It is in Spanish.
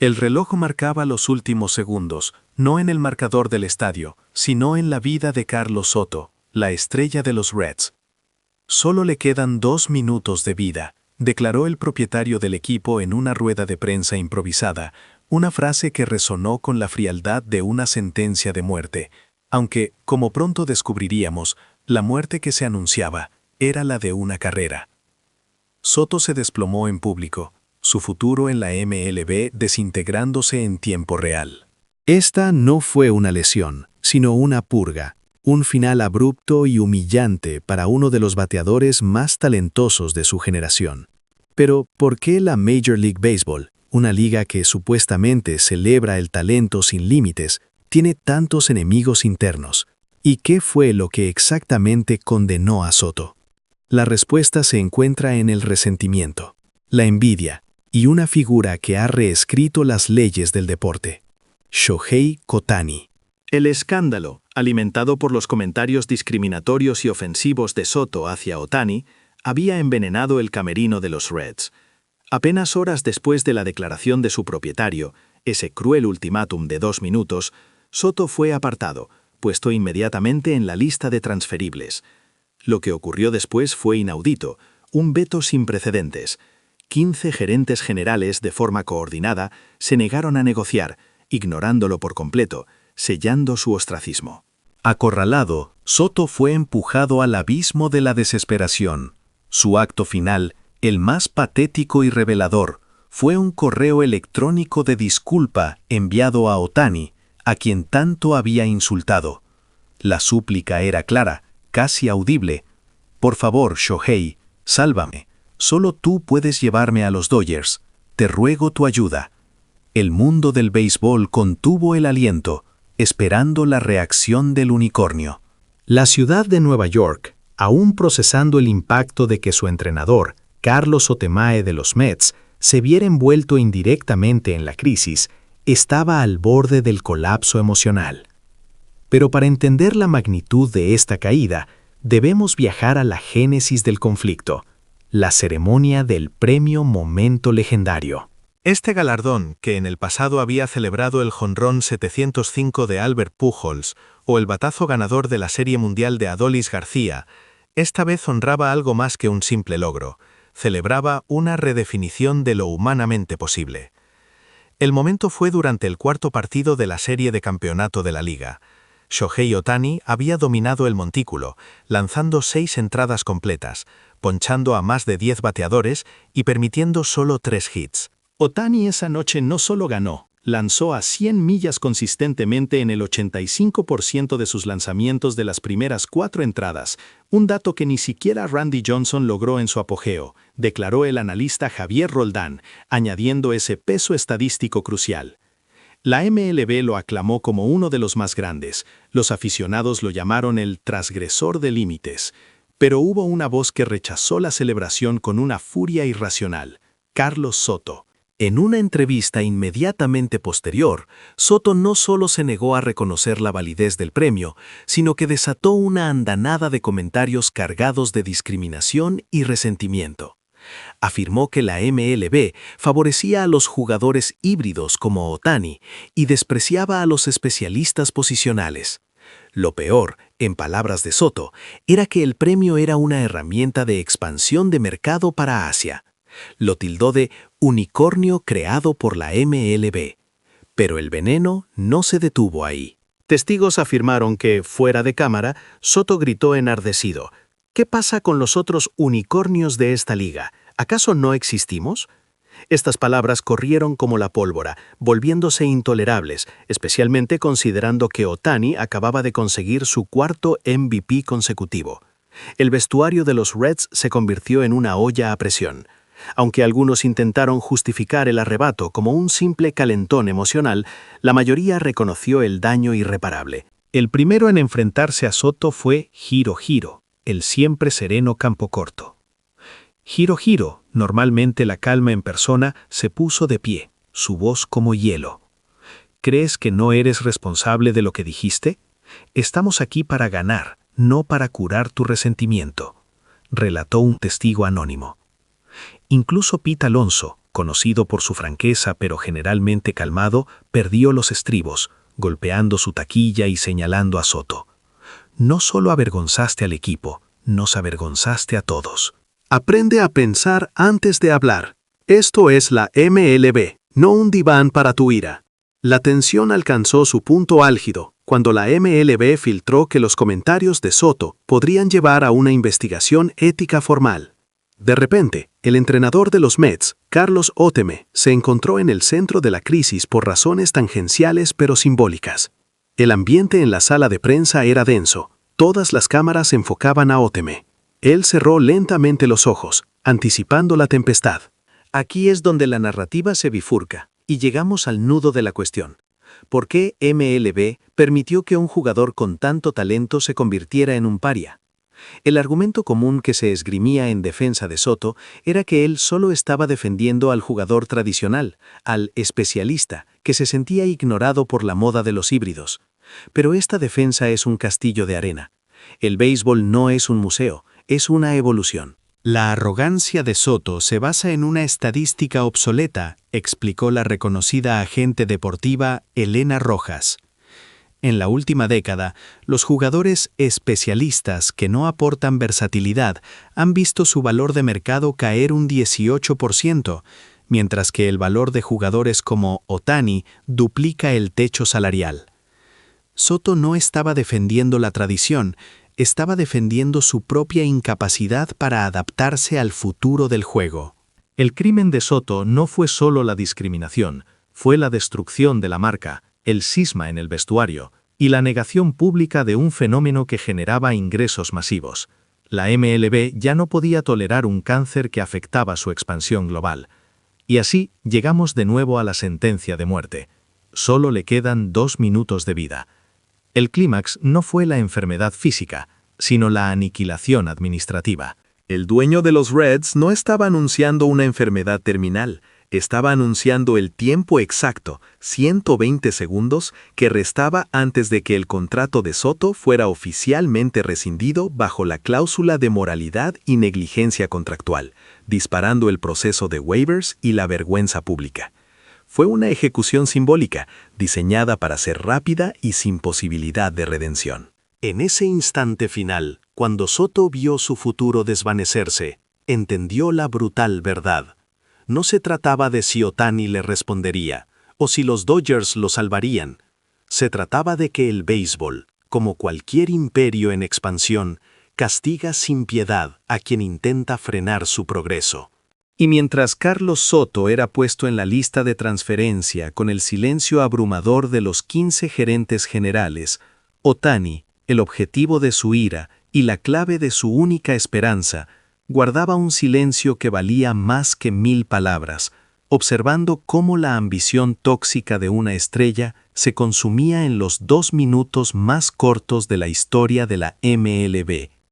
El reloj marcaba los últimos segundos, no en el marcador del estadio, sino en la vida de Carlos Soto, la estrella de los Reds. Solo le quedan 2 minutos de vida, declaró el propietario del equipo en una rueda de prensa improvisada, una frase que resonó con la frialdad de una sentencia de muerte, aunque, como pronto descubriríamos, la muerte que se anunciaba era la de una carrera. Soto se desplomó en público, su futuro en la MLB desintegrándose en tiempo real. Esta no fue una lesión, sino una purga, un final abrupto y humillante para uno de los bateadores más talentosos de su generación. Pero, ¿por qué la Major League Baseball, una liga que supuestamente celebra el talento sin límites, tiene tantos enemigos internos? ¿Y qué fue lo que exactamente condenó a Soto? La respuesta se encuentra en el resentimiento, la envidia y una figura que ha reescrito las leyes del deporte: Shohei Ohtani. El escándalo, alimentado por los comentarios discriminatorios y ofensivos de Soto hacia Ohtani, había envenenado el camerino de los Reds. Apenas horas después de la declaración de su propietario, ese cruel ultimátum de 2 minutos, Soto fue apartado, puesto inmediatamente en la lista de transferibles. Lo que ocurrió después fue inaudito, un veto sin precedentes. 15 gerentes generales, de forma coordinada, se negaron a negociar, ignorándolo por completo, sellando su ostracismo. Acorralado, Soto fue empujado al abismo de la desesperación. Su acto final, el más patético y revelador, fue un correo electrónico de disculpa enviado a Ohtani, a quien tanto había insultado. La súplica era clara, casi audible. Por favor, Shohei, sálvame. Solo tú puedes llevarme a los Dodgers. Te ruego tu ayuda. El mundo del béisbol contuvo el aliento, esperando la reacción del unicornio. La ciudad de Nueva York, aún procesando el impacto de que su entrenador, Carlos Otemae de los Mets, se viera envuelto indirectamente en la crisis, estaba al borde del colapso emocional. Pero para entender la magnitud de esta caída, debemos viajar a la génesis del conflicto, la ceremonia del premio Momento Legendario. Este galardón, que en el pasado había celebrado el jonrón 705 de Albert Pujols o el batazo ganador de la Serie Mundial de Adolis García, esta vez honraba algo más que un simple logro, celebraba una redefinición de lo humanamente posible. El momento fue durante el 4º partido de la serie de campeonato de la liga. Shohei Ohtani había dominado el montículo, lanzando 6 entradas completas, ponchando a más de 10 bateadores y permitiendo solo 3 hits. Ohtani esa noche no solo ganó, lanzó a 100 millas consistentemente en el 85% de sus lanzamientos de las primeras 4 entradas, un dato que ni siquiera Randy Johnson logró en su apogeo, declaró el analista Javier Roldán, añadiendo ese peso estadístico crucial. La MLB lo aclamó como uno de los más grandes, los aficionados lo llamaron el transgresor de límites, pero hubo una voz que rechazó la celebración con una furia irracional: Carlos Soto. En una entrevista inmediatamente posterior, Soto no solo se negó a reconocer la validez del premio, sino que desató una andanada de comentarios cargados de discriminación y resentimiento. Afirmó que la MLB favorecía a los jugadores híbridos como Ohtani y despreciaba a los especialistas posicionales. Lo peor, en palabras de Soto, era que el premio era una herramienta de expansión de mercado para Asia. Lo tildó de unicornio creado por la MLB. Pero el veneno no se detuvo ahí. Testigos afirmaron que, fuera de cámara, Soto gritó enardecido: ¿qué pasa con los otros unicornios de esta liga? ¿Acaso no existimos? Estas palabras corrieron como la pólvora, volviéndose intolerables, especialmente considerando que Ohtani acababa de conseguir su 4º MVP consecutivo. El vestuario de los Reds se convirtió en una olla a presión. Aunque algunos intentaron justificar el arrebato como un simple calentón emocional, la mayoría reconoció el daño irreparable. El primero en enfrentarse a Soto fue Hirohiro, el siempre sereno Campocorto. Hirohiro, normalmente la calma en persona, se puso de pie, su voz como hielo. ¿Crees que no eres responsable de lo que dijiste? Estamos aquí para ganar, no para curar tu resentimiento, relató un testigo anónimo. Incluso Pete Alonso, conocido por su franqueza pero generalmente calmado, perdió los estribos, golpeando su taquilla y señalando a Soto. No solo avergonzaste al equipo, nos avergonzaste a todos. Aprende a pensar antes de hablar. Esto es la MLB, no un diván para tu ira. La tensión alcanzó su punto álgido cuando la MLB filtró que los comentarios de Soto podrían llevar a una investigación ética formal. De repente, el entrenador de los Mets, Carlos Oteme, se encontró en el centro de la crisis por razones tangenciales pero simbólicas. El ambiente en la sala de prensa era denso. Todas las cámaras enfocaban a Oteme. Él cerró lentamente los ojos, anticipando la tempestad. Aquí es donde la narrativa se bifurca, y llegamos al nudo de la cuestión. ¿Por qué MLB permitió que un jugador con tanto talento se convirtiera en un paria? El argumento común que se esgrimía en defensa de Soto era que él solo estaba defendiendo al jugador tradicional, al especialista, que se sentía ignorado por la moda de los híbridos. Pero esta defensa es un castillo de arena. El béisbol no es un museo, es una evolución. La arrogancia de Soto se basa en una estadística obsoleta, explicó la reconocida agente deportiva Elena Rojas. En la última década, los jugadores especialistas que no aportan versatilidad han visto su valor de mercado caer un 18%, mientras que el valor de jugadores como Ohtani duplica el techo salarial. Soto no estaba defendiendo la tradición, estaba defendiendo su propia incapacidad para adaptarse al futuro del juego. El crimen de Soto no fue solo la discriminación, fue la destrucción de la marca, el cisma en el vestuario y la negación pública de un fenómeno que generaba ingresos masivos. La MLB ya no podía tolerar un cáncer que afectaba su expansión global. Y así llegamos de nuevo a la sentencia de muerte. Solo le quedan 2 minutos de vida. El clímax no fue la enfermedad física, sino la aniquilación administrativa. El dueño de los Reds no estaba anunciando una enfermedad terminal, estaba anunciando el tiempo exacto, 120 segundos, que restaba antes de que el contrato de Soto fuera oficialmente rescindido bajo la cláusula de moralidad y negligencia contractual, disparando el proceso de waivers y la vergüenza pública. Fue una ejecución simbólica, diseñada para ser rápida y sin posibilidad de redención. En ese instante final, cuando Soto vio su futuro desvanecerse, entendió la brutal verdad. No se trataba de si Ohtani le respondería, o si los Dodgers lo salvarían. Se trataba de que el béisbol, como cualquier imperio en expansión, castiga sin piedad a quien intenta frenar su progreso. Y mientras Carlos Soto era puesto en la lista de transferencia con el silencio abrumador de los 15 gerentes generales, Ohtani, el objetivo de su ira y la clave de su única esperanza, guardaba un silencio que valía más que 1000 palabras, observando cómo la ambición tóxica de una estrella se consumía en los 2 minutos más cortos de la historia de la MLB,